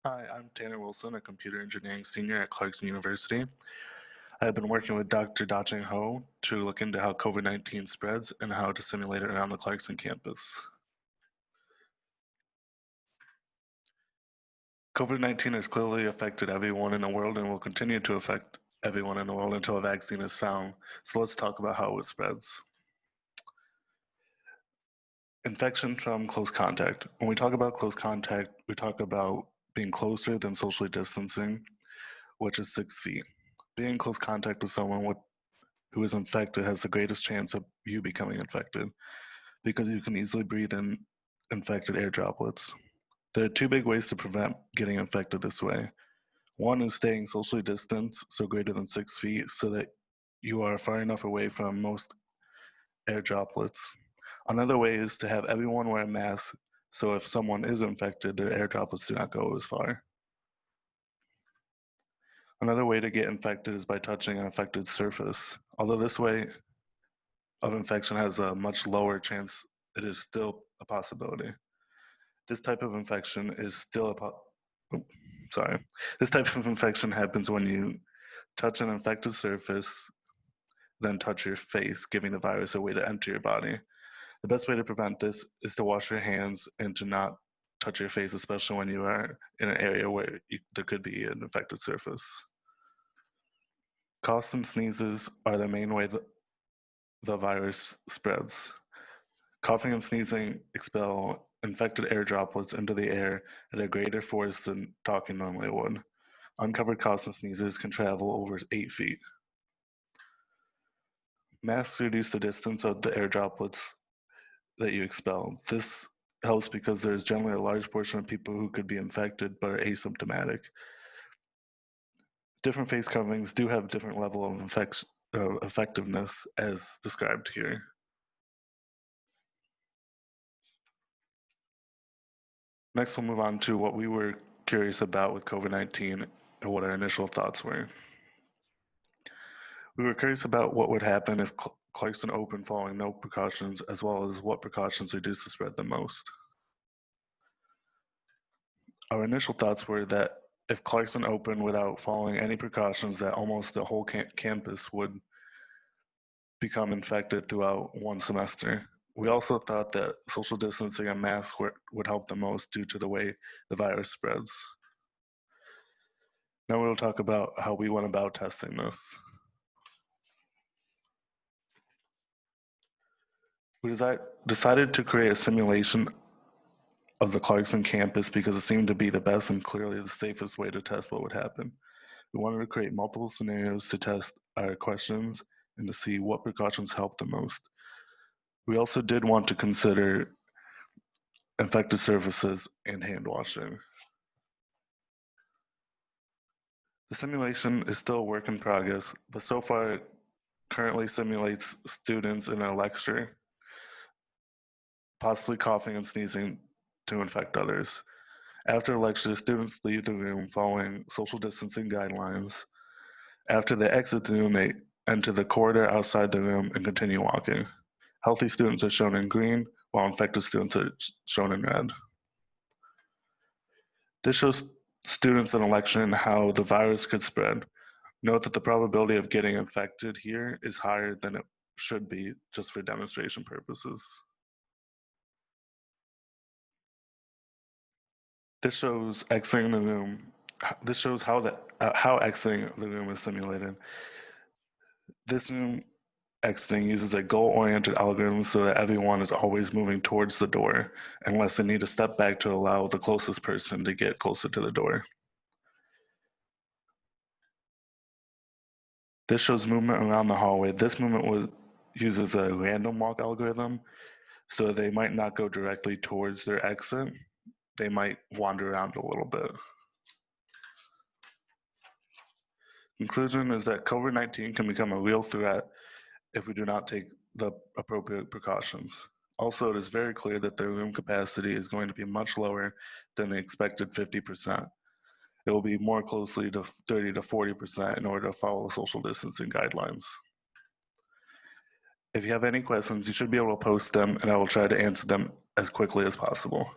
Hi, I'm Tanner Wilson, a computer engineering senior at Clarkson University. I've been working with Dr. Dacheng Ho to look into how COVID-19 spreads and how to simulate it around the Clarkson campus. COVID-19 has clearly affected everyone in the world and will continue to affect everyone in the world until a vaccine is found. So let's talk about how it spreads. Infection from close contact. When we talk about close contact, we talk about being closer than socially distancing, which is 6 feet. Being in close contact with someone who is infected has the greatest chance of you becoming infected because you can easily breathe in infected air droplets. There are two big ways to prevent getting infected this way. One is staying socially distanced, so greater than 6 feet, so that you are far enough away from most air droplets. Another way is to have everyone wear a mask, so if someone is infected, their air droplets do not go as far. Another way to get infected is by touching an affected surface. Although this way of infection has a much lower chance, it is still a possibility. This type of infection is still sorry. This type of infection happens when you touch an infected surface, then touch your face, giving the virus a way to enter your body. The best way to prevent this is to wash your hands and to not touch your face, especially when you are in an area where there could be an infected surface. Coughs and sneezes are the main way the virus spreads. Coughing and sneezing expel infected air droplets into the air at a greater force than talking normally would. Uncovered coughs and sneezes can travel over 8 feet. Masks reduce the distance of the air droplets that you expel. This helps because there's generally a large portion of people who could be infected but are asymptomatic. Different face coverings do have different level of effectiveness as described here. Next, we'll move on to what we were curious about with COVID-19 and what our initial thoughts were. We were curious about what would happen if Clarkson opened following no precautions, as well as what precautions reduced the spread the most. Our initial thoughts were that if Clarkson opened without following any precautions, that almost the whole campus would become infected throughout one semester. We also thought that social distancing and masks would help the most due to the way the virus spreads. Now we'll talk about how we went about testing this. We decided to create a simulation of the Clarkson campus because it seemed to be the best and clearly the safest way to test what would happen. We wanted to create multiple scenarios to test our questions and to see what precautions helped the most. We also did want to consider infected surfaces and hand washing. The simulation is still a work in progress, but so far it currently simulates students in a lecture, possibly coughing and sneezing to infect others. After the lecture, students leave the room following social distancing guidelines. After they exit the room, they enter the corridor outside the room and continue walking. Healthy students are shown in green, while infected students are shown in red. This shows students in a lecture how the virus could spread. Note that the probability of getting infected here is higher than it should be just for demonstration purposes. This shows exiting the room. This shows how exiting the room is simulated. This room exiting uses a goal-oriented algorithm so that everyone is always moving towards the door, unless they need to step back to allow the closest person to get closer to the door. This shows movement around the hallway. This movement uses a random walk algorithm, so they might not go directly towards their exit. They might wander around a little bit. Conclusion is that COVID-19 can become a real threat if we do not take the appropriate precautions. Also, it is very clear that the room capacity is going to be much lower than the expected 50%. It will be more closely to 30 to 40% in order to follow social distancing guidelines. If you have any questions, you should be able to post them and I will try to answer them as quickly as possible.